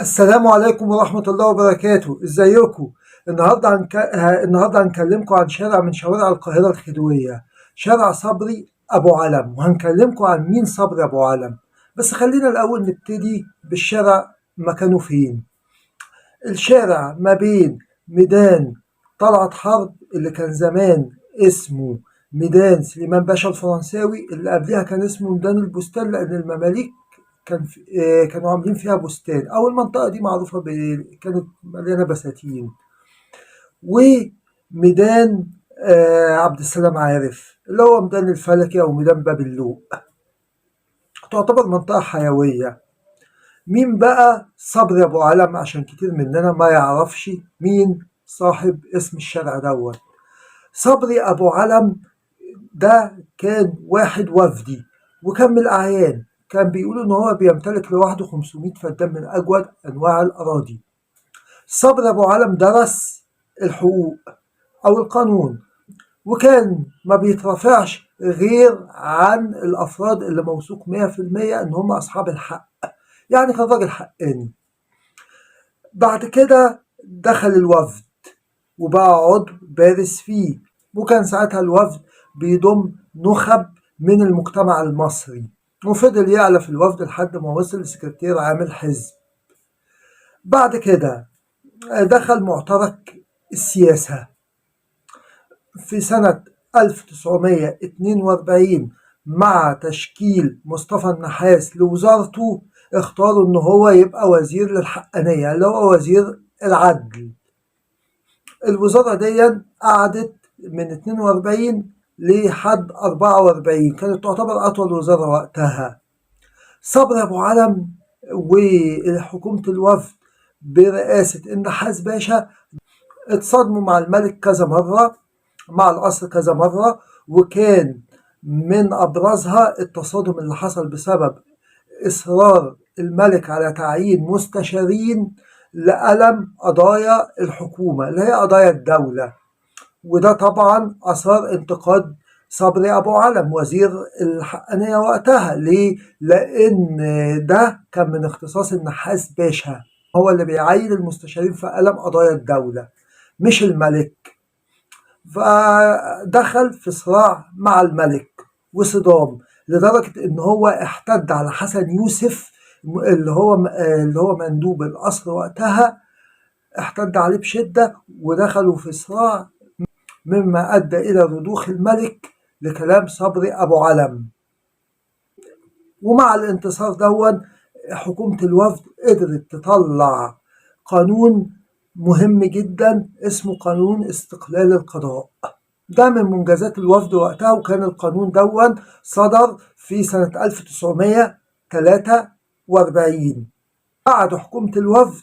السلام عليكم ورحمة الله وبركاته، ازيكم؟ النهارده هنكلمكم عن شارع من شوارع القاهرة الخديوية، شارع صبري أبو علم، وهنكلمكم عن مين صبري أبو علم. بس خلينا الأول نبتدي بالشارع مكانه فين. الشارع ما بين ميدان طلعت حرب اللي كان زمان اسمه ميدان سليمان باشا الفرنساوي، اللي قبلها كان اسمه ميدان البستان لأن المماليك كانوا عاملين فيها بستان، أو المنطقة دي معروفة كانت مليانة بساتين. وميدان عبد السلام عارف اللي هو ميدان الفلكي أو ميدان باب اللوق، تعتبر منطقة حيوية. مين بقى صبري أبو علم؟ عشان كتير مننا ما يعرفش مين صاحب اسم الشارع دوت. صبري أبو علم ده كان واحد وفدي، وكان من الأعيان، كان بيقولوا إن هو بيمتلك لوحده 500 فدان من أجود أنواع الأراضي. صبري أبو علم درس الحقوق أو القانون، وكان ما بيترافعش غير عن الأفراد اللي موثوق 100% إن هم أصحاب الحق، يعني كان راجل حقاني. بعد كده دخل الوفد وبقى عضو بارز فيه، وكان ساعتها الوفد بيضم نخب من المجتمع المصري، وفضل يعلى في الوفد لحد ما وصل لسكرتير عام الحزب. بعد كده دخل معترك السياسة في سنة 1942 مع تشكيل مصطفى النحاس لوزارته. اختاروا ان هو يبقى وزير للحقانية اللي هو وزير العدل. الوزارة دي قعدت من 42 لحد 44، كانت تعتبر أطول وزارة وقتها. صبري أبو علم وحكومة الوفد برئاسة النحاس باشا اتصادموا مع الملك كذا مرة، مع القصر كذا مرة، وكان من أبرزها التصادم اللي حصل بسبب إصرار الملك على تعيين مستشارين لألم قضايا الحكومة اللي هي قضايا الدولة، وده طبعا أثار انتقاد صبري أبو علم وزير الحقانية وقتها. ليه؟ لأن ده كان من اختصاص النحاس باشا، هو اللي بيعين المستشارين في ألم قضايا الدولة مش الملك. فدخل في صراع مع الملك وصدام، لدرجة ان هو احتد على حسن يوسف اللي هو مندوب القصر وقتها، احتد عليه بشدة ودخلوا في صراع، مما ادى الى رضوخ الملك لكلام صبري ابو علم. ومع الانتصار دون حكومة الوفد قدرت تطلع قانون مهم جدا اسمه قانون استقلال القضاء. ده من منجزات الوفد وقتها، وكان القانون دون صدر في سنة 1943. بعد حكومة الوفد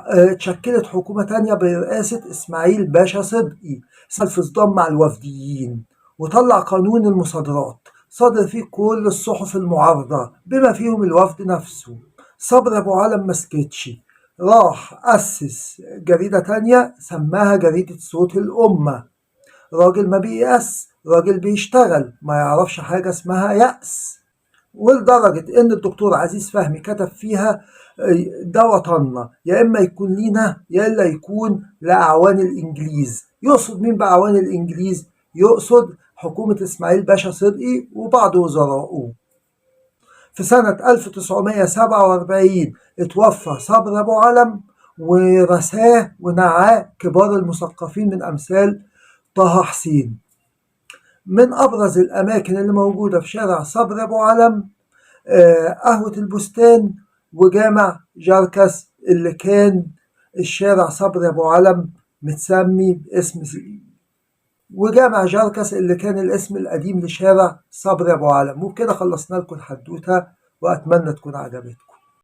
اتشكلت حكومة تانية برئاسة إسماعيل باشا صدقي، في صدام مع الوفديين، وطلع قانون المصادرات صدر فيه كل الصحف المعارضة بما فيهم الوفد نفسه. صبري أبو علم مسكتش، راح أسس جريدة تانية سماها جريدة صوت الأمة. راجل ما بييأس، راجل بيشتغل، ما يعرفش حاجة اسمها يأس. ولدرجة إن الدكتور عزيز فهمي كتب فيها ده وطننا، يا إما يكون لينا يا إلا يكون لأعوان الإنجليز. يقصد مين بأعوان الإنجليز؟ يقصد حكومة إسماعيل باشا صدقي وبعض وزرائه. في سنة 1947 اتوفى صبري أبو علم، ورثاه ونعاه كبار المثقفين من أمثال طه حسين. من أبرز الأماكن اللي موجودة في شارع صبري أبو علم قهوة البستان وجامع جركس اللي كان الشارع صبري أبو علم متسمي باسم، وجامع جركس اللي كان الاسم القديم لشارع صبري أبو علم. وبكده خلصنا لكم الحدوتة، وأتمنى تكون عجبتكم.